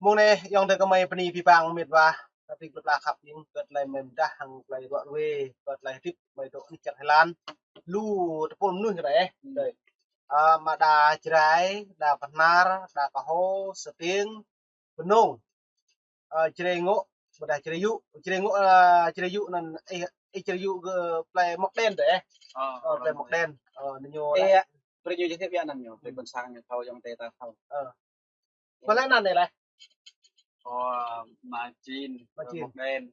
mong này yang teh kemai pani pipang mit wa tapi belah khap yang ket lai mem dah hang lai dua we ket lai tip mai do ni ket Thailand lu tepul nu cái đấy mà đà trái đà panar đà kaho seting benung trái ngộ mà đà trái yu nan trái yu ke play mok đen đấy play mok đen nyo đấy bây giờ thế bây giờ nằm về bên sang thâu trong tây ta thâu có lẽ nan này này mà chín mọc đen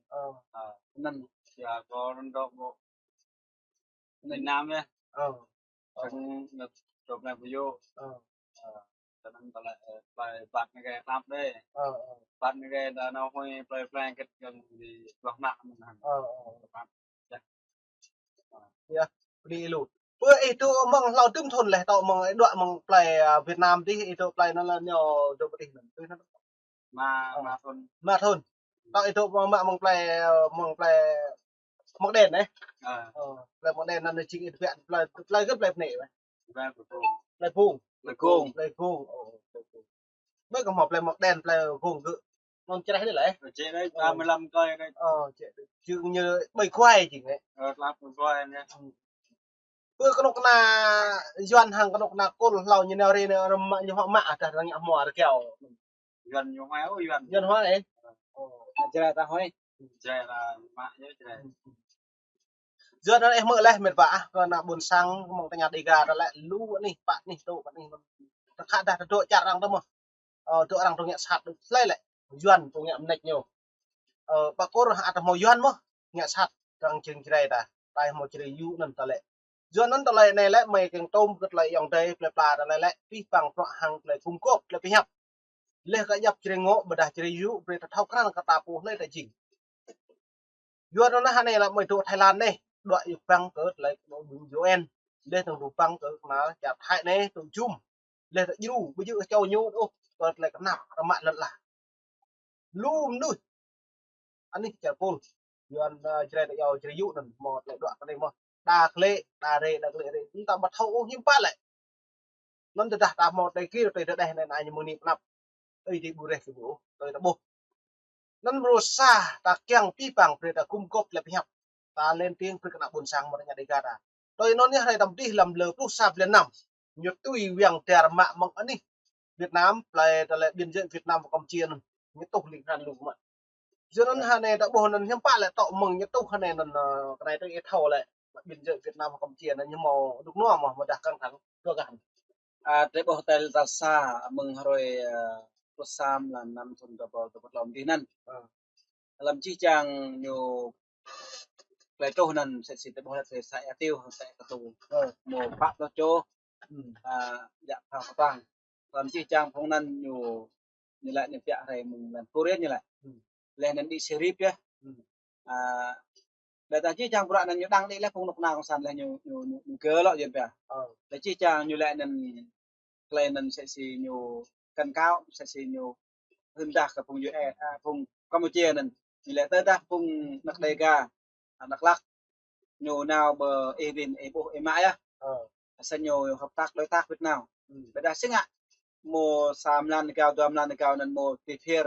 nên giờ có đo bộ miền Nam nhé trong chụp này video cho nên là bài bạc cái làm đây bạc cái là nó hơi play cái gần thì bạc nặng mình hẳn đi lụt bữa itu mong lao tüm thôn này tao mong đoạn mong play Việt Nam đi itu play nó là nhỏ đồ bật hình nó mà thôn tao itu mong play mọc đèn đấy play mọc đèn là chính viện play rất play nể play phung mấy cái mọc play mọc đèn play phung cứ ngon chơi đấy lại chơi đấy 35 coi đây chứ như bầy khoai chỉ đấy làm coi em nhé bữa cái nóc na doan hàng cái nóc na côn lầu như nào đây như họ mạ cả là nhà mỏ kẹo gần nhiều hóa dân hóa đấy chơi ta hỏi chơi là mạ nhớ chơi giờ nó em mở lại mệt vả còn là buồn sang mong ta nhà đi gà đó lại lú vẫn đi bạn đi đâu bạn đi nó khá đạt độ chặt rằng đâu mà độ rằng trong nhà sạt được lấy lại doan trong nhà nạch nhiều bà cô rồi hạ màu doan mà nhà sạt trong trường này ta tại một trường yu nằm ta lại doan nằm ta lại này lại mày càng tôm rất lại dòng đây lại pla ta lại lại phi bằng trọ hàng lại cung cấp lại phi nhập lên cái nhập trường ngõ mà đạt trường yu về ta thao khăn cả tapu lấy tại chỉnh doan nó hàng này là mày độ Thái Lan này đoạn dục băng cỡ lại nó đúng dấu en lên thằng dục băng cỡ nó chặt hại này tụi chung lên thằng yêu bây giờ châu nhô đâu cỡ lại cái nạp nó mạn lận là lùm đuôi anh ấy chả côn doan chơi tại giàu chơi dụ nè một lại đoạn cái này mà đa lệ đấy chúng ta bắt hậu hiếm phát lại nó từ đặt một đây kia từ đây này này như một niệm nạp đây thì bù rẻ phải bù tôi đã bù nó rosa ta keng pi bằng để ta cung cấp lại nhập ta lên tiếng với các buồn sang một nhà đi gara tôi nói như này tầm đi làm lờ plus sạp lên nằm nhật tùy viang tè mạ mong anh đi Việt Nam lại biên giới Việt Nam và Campuchia những tục lịch hàn lục mà cho nên hà này đã bồ nên hiếm bạn lại tạo mừng những tục hà này là cái này tôi thầu lại biên giới Việt Nam và Campuchia là nhưng mà đúng nó mà đạt căng thẳng cơ bản tới hotel Rasa mừng rồi Sam là năm tuần tập lòng đi năn làm chi chàng nhiều lại cho nên sẽ tới bao giờ sẽ tiêu sẽ tụ một phạm đó cho dạ phao toàn làm chi chàng phong năn nhiều như lại những việc này mình làm tourist như lại lên đến đi serip nhé để ta chi chàng bữa nay nhiều đăng đi là không lúc nào cũng sẵn là nhiều cớ lọ gì vậy để chi chàng nhiều lại nên lên nên sẽ xì nhiều cần cao sẽ xì nhiều hơn đặc ở vùng dưới vùng Campuchia nên như lại tới ta vùng Nặc Đề Ca Nặc Lắc nhiều nào bờ Evin Epo Emai á sẽ nhiều hợp tác đối tác Việt Nam bây giờ sinh ạ mùa sàm lan cao tuam lan cao nên mùa tì phiền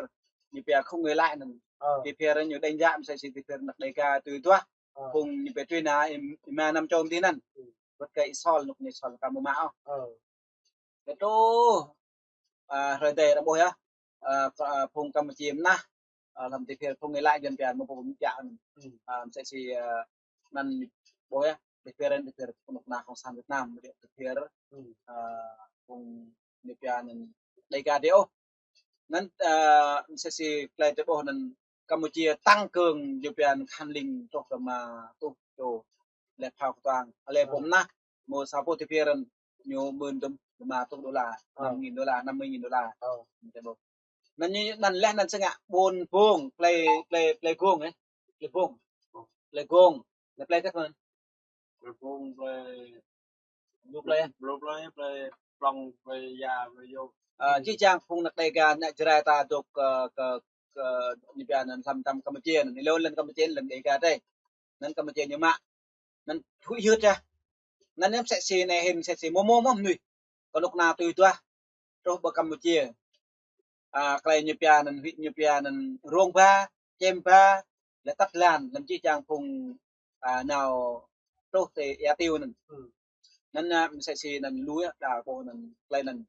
như bây không người lại nên tì phiền nhiều đánh giảm sẽ xì tì phiền Nặc Đề Ca từ toa vùng như bây truy ná em năm châu tí nên vật cây sol nục như sol cam mão cái chỗ rồi đây là bôi á vùng Campuchia na làm thì phiền không người lại dần dần một vùng chạm sẽ chỉ năn bôi á thì phiền một nào không sang Việt Nam thì phiền vùng Việt Nam đây cả điều nên sẽ chỉ lại cho bôi nên Campuchia tăng cường Việt Nam hành linh trong mà tu cho lệ phao toàn lệ vùng na một sao thì phiền nhiều bên mà $1 $5,000 $50,000 nên như lần lên lần sinh ạ buồn vuông play vuông ấy play vuông là play các bạn vuông play plong play già vô chi chang phung nặc đây cả nãy giờ ta được như bây giờ làm Campuchia này lên Campuchia lần đây cả đây nên Campuchia như mà nên thui hút ra nên em sẽ xì này hình sẽ xì mồm nuôi còn lúc nào tùy toa rồi bờ Campuchia klei nyepianan vị nyepianan rong ba chem ba le tắt lan làm chi chàng phùng nào tốt thì ya tiêu nên mình sẽ xì nên lúa đào bộ nên klei nên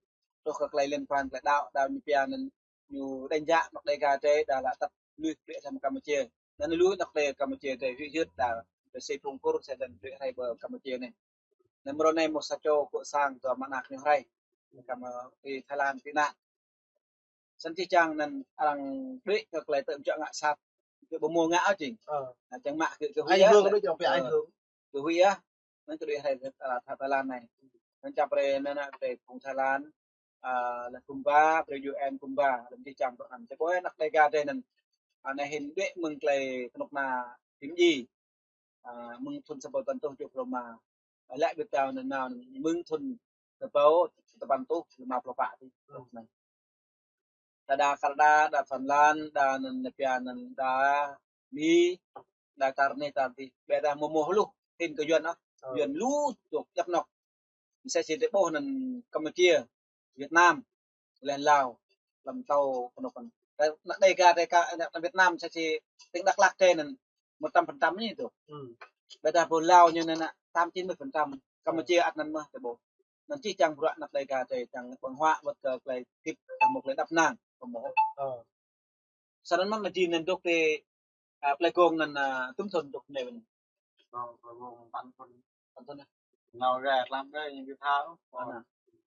tốt các klei liên quan lại đào nyepianan nhiều đánh giá mặc đây gà thế đã là tắt lúa để làm Campuchia nên lúa đặc đề Campuchia thì vị dứt đã để xây phùng cốt sẽ đến để hay bờ Campuchia này nên bữa nay một sa châu của sang từ mặt nạc như hay cầm đi Thái Lan tị nạn sân chi trang nên đuổi các lại tượng trợ ngã sát cái bộ mua ngã chỉnh chẳng mạ cái huy anh hương đối tượng phải anh hương cái huy á nên cái đuổi hay Thái Lan này nên chập rồi nên là để cùng Thái Lan là cùng ba rồi UN cùng ba làm chi trang tụi anh sẽ có nắp đây ga đây nên này hình đuổi mừng cái nóc na tím gì mừng thuần sập tận tôi chụp rồi mà lại được tao nên nào mừng thuần sập tập bản tu mà pro phạ thì này da Kanada, da Finland, da Nepianan, da Mi, da Karne tadi. Beda momoh lu, tin ke yuan ah. Yuan lu tuk yak nok. Bisa cerita boh nan Campuchia, Việt Nam, lên Lào, làm tàu konokan. Đây ga Việt Nam sẽ chỉ tính Đắk Lắk trên nan 100% như itu. Beda pun Lào như nên 80-90%. Campuchia at nan mah tebo. Nanti chang buat nak đây ga chang penghua buat ke klay tip một lấy đập nang. Sa nan man majin nan dok te plekong nan tumson dok ne ben Còn bạn con nào gạt làm cái những cái tháo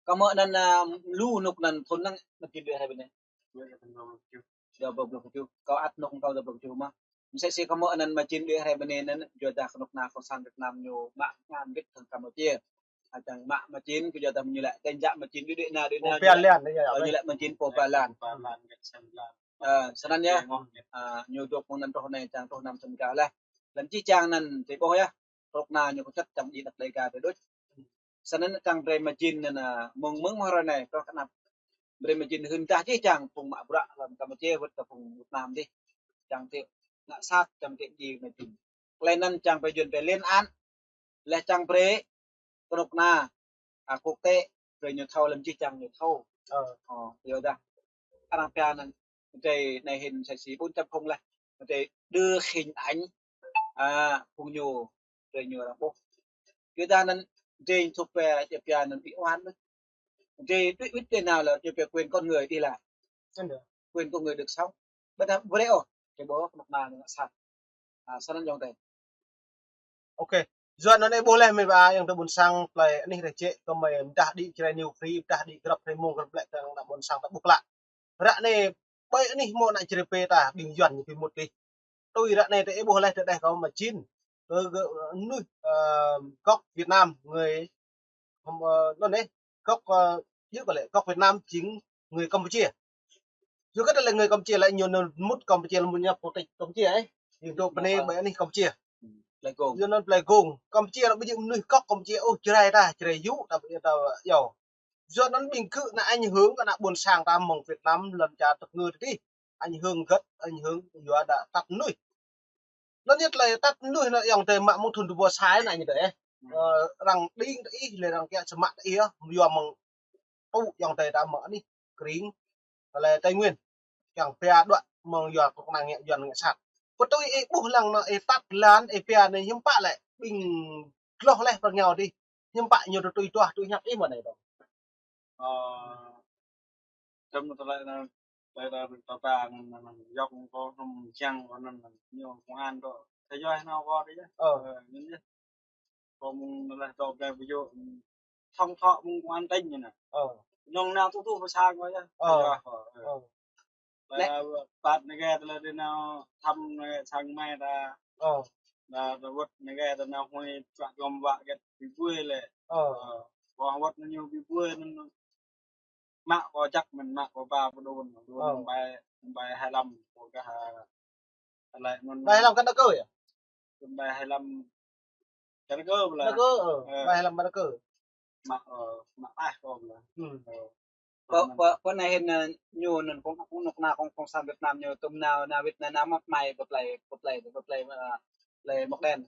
kamo nan lu nuk nan thon nan majin de hay ben do bob lu kau at nok kau do bob chu ma sẽ kamo nan majin de hay ben nan jo da nok na ko sang Việt Nam nyo ma ngan bit thang Campuchia chẳng mạ majin ku jo da như lại tên dạ majin de na như lại majin po palan sebenarnya nyodok mon nan toh này chang toh nam sen ka lah lan chi chang nan te boh ya tok na nyo chat cham di dak dai ka te dot sanan chang bre majin na mong mong ma này to kanap bre majin hun ta chi chang phung ma bra lam Campuchia vut ka phung Việt Nam đi chang te na sát chang te di majin lên nan chang pe yun pe lên an le chang bre tok na quốc tế rồi nyo thau lam chi chang nyo thau yo da anh pia nan cái này hình sẽ xí 4.0 này để đưa hình ảnh cùng nhiều rồi nhiều là bố người ta nên trên thuộc về đẹp nhà nên bị oan đấy trên biết tên nào là về quyền con người đi lại quyền con người được sống bây giờ vừa đấy cái bố mặt nào nó sạch sao nó dòng này ok Juan nó boleh me ba yang ta bunsang play ni receh ko may dah di cerai new free dah di grab remo grab play tang nak bunsang tak bukla rak ni bay ni mo nak cerepe ta bing yuan ni một đi tôi rak này te boleh te dah kau machin nuôi gốc Việt Nam người nó đấy gốc như gọi là gốc Việt Nam chính người Campuchia dù cái là người Campuchia lại nhiều mút Campuchia là một nhà quốc tịch Campuchia ấy thì tôi bên đây bên này Campuchia cho nên play cùng Campuchia nó bây giờ nuôi gốc Campuchia ô chơi ta chơi dữ ta bây giờ giàu do nó bình cự là anh hướng cái nào buồn sang ta mong Việt Nam lần trả tập người đi anh hướng gất anh hướng vừa đã tắt nuôi nó nhất là tắt nuôi nó dòng tiền mạng mong thuần từ bùa sái này như thế rằng đi là rằng kia sầm mặn ý vừa mong tu dòng tiền ta mở đi kính là Tây Nguyên chẳng phe đoạn mong vừa cũng là nghệ dần nghệ sạt có tôi bù lăng nó tắt lán phe này nhưng bạn lại bình lo lại vào nhau đi nhưng bạn nhiều tôi nhắc ý mà này đâu trong một lại là ta dọc có nằm chăng có nằm nhiều công an đó thấy do nó có đấy chứ còn là tàu về ví dụ thông thọ công an tinh như này nông nào tu vào sang quá chứ là bạn này nghe là đến nào thăm sang mai là vật này nghe là nào hồi chọn gom vạ cái bị vui lệ còn vật nó nhiều bị vui nên mạ có chắc mình mạ có ba đồn bài 25 của cái lại mình bài 25 cái cơ à bài 25 cái cơ là bài 25 cái cơ mạ ai còn là có này hình nhiều nên cũng nộp nào không sang Việt Nam nhiều tôm nào Việt Nam mất mày bật lầy mà lầy mọc đen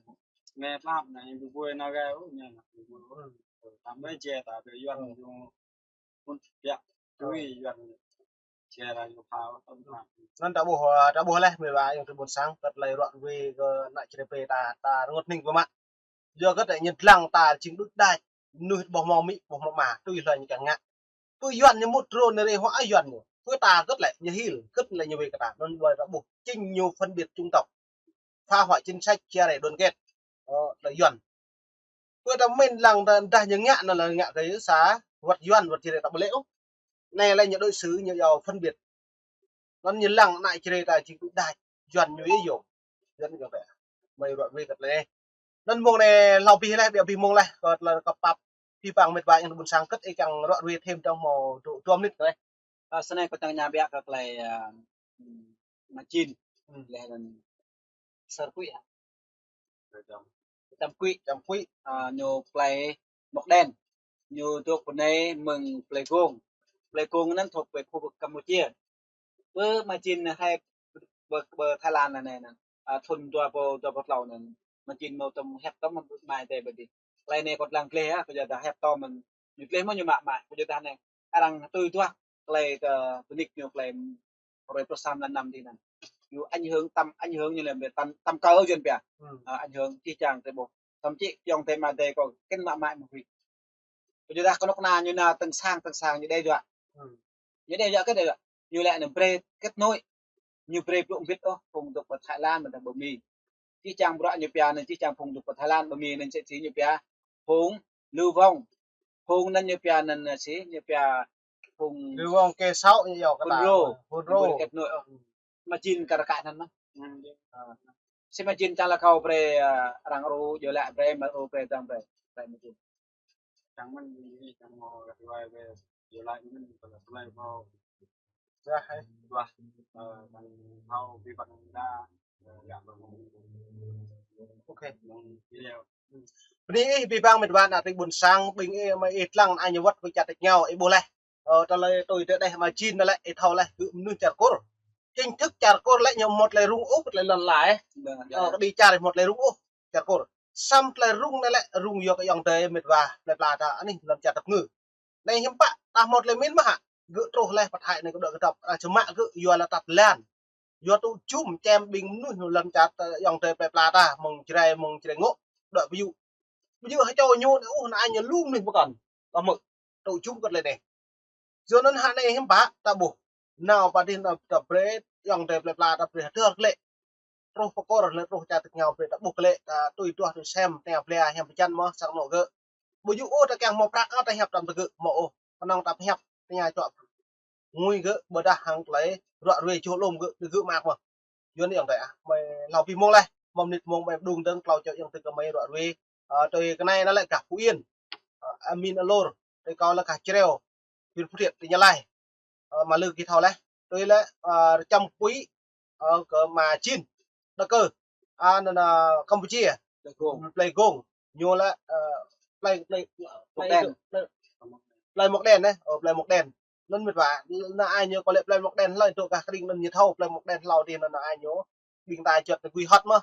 nghe pháp này bị vui nó ghê quá nha làm mấy chè tại vì doanh dùng một dạ chú ý doanh chia ra nhiều phao tôm phaoนั่นตาบัวเลยไม่ว่าอย่างที่บนสังกัดเลยรอดเวก็น่าจะไปตางดนิ่งประมาณเยอะก็แต่ยันลังตาจริงดุดได้นู่นบ่มองมิบ่มองมาตุ้ยเลยอย่างเงี้ยตุ้ยย้อนยังมุดโรนในหัวไอ้ย้อนอยู่ตุ้ยตาก็แหละยังหิลก็เลยยังเวกระตานั่นเลยระบุจริงอยู่phân biệt trung tộc pha hoại chính sách chia để đoàn kết làย้อนตุ้ยทำไม่ลังแต่ยังเงี้ยนั่นlàเงี้ยcái xá vậtย้อนvật gì để tập lễ này là những đối xứ như giàu phân biệt nó như lăng lại chơi ta chỉ cũng đại chuẩn như ý dụng dân như vậy mày đoạn về thật này nên mong này lau pi này bị mong này còn là cặp bắp pi bằng mệt vài những buồn sáng cất ấy càng đoạn về thêm trong màu trụ tôm nít đấy sau này có tăng nhà bè các lại mà chín là sơ quỷ trăm quỷ nhiều play mọc đen nhiều thuộc bên đây mừng play gongนั้นthuộc về khu vực Campuchia bữa mà chín hay bờ Thái Lan này nè thuầnตัวเราเนี่ยมันจินมาตรงแฮปต้อมันมาแต่แบบนี้ไรเนี่ยกดลังเลอ่ะก็จะแฮปต้อมันอยู่เลมันอยู่มาก็จะได้เนี่ยรังตัวเลยตัวนิกอยู่เลยrồi pro sam là nằm thì nèอยู่ảnh hưởng như là về tâm cơ duyên bè ảnh hưởng chi chàng tới bộ thậm chí dòng thêm mà đây còn cái mại một vịก็จะได้คนนานอยู่nào từng sang như đây rồi như đây rồi cái đây rồi như lại là pre kết nối như pre dụng viết đó cùng được ở Thái Lan mà là bờ mì chi chàng bữa như bè này chi chàng cùng được ở Thái Lan bờ mì nên sẽ chỉ như bè hùng lưu vong hùng nên như bè nên là chỉ như bè hùng lưu vong kê sáu như giàu cái hùng rô kết nối mà chín cả cả thân nó xem mà chín chàng là khâu pre răng ru giờ lại pre mà ru pre răng pre pre mà chín chẳng mình chẳng mò gặp lại về giờ lại mình phải là lại vào ra hay và bằng thao vi bằng đa dạng bằng ok video đi vì bang mình bạn là tình buồn sang bình mà ít lăng ai nhiều vật với chặt nhau ấy bố lại ta lấy tôi tới đây mà chín lại thâu lại cứ nuôi chặt cốt chính thức chặt cốt lại nhiều một lại rung úp lại lần lại đi chặt một lại rung úp chặt cốt xăm lại rung lại rung vô cái dòng tề mệt và lại là ta anh làm chặt tập ngư này hiếm bạn ta một lại miến mà hả gỡ trâu lại phát hại này có đợi cái tập chấm mạ gỡ vừa là tập lan vừa tụ chum kem bình nuôi lần chặt dòng tề lại là ta mong chơi ngộ đợi ví dụ hãy cho nhô ai nhớ luôn mình còn và mực tụ chum còn lại này cho nên hạn này hiếm bạn ta bổ nào và đến tập bread dòng tề lại là tập bread thưa lệ rồi có rồi lên rồi chặt nhau về tập buộc lệ tôi xem theo player hem chân mà sang nổ gỡ ví dụ ta càng một rác ta hẹp tầm tự mộ con tập hẹp nhà chọn nguy gỡ bữa đã hàng lấy đoạn về chỗ lôm gỡ mạc mà duyên điểm vậy mày làm vì mong này mong nịt mong mày đùng đơn cào cho những từ mày đoạn về tôi cái này nó lại cả Phú Yên Amin Alor tôi coi là cả Treo huyện Phú Thiện thì nhà lại mà lư kỳ thầu đấy tôi lại trong quý mà chín đặc cơ là Campuchia play gong nhiều là play một đèn đấy play một đèn nên mệt vả là ai nhớ có lẽ play một đèn lại tụ cả đình nên như thâu play một đèn lầu thì là ai nhớ bình tài trượt quy hot mà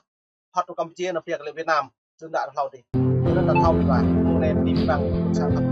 hot của Campuchia là việc là Việt Namซึ่งđã thâu thì nên là thâu mệt vả mùa này đi bằng sản phẩm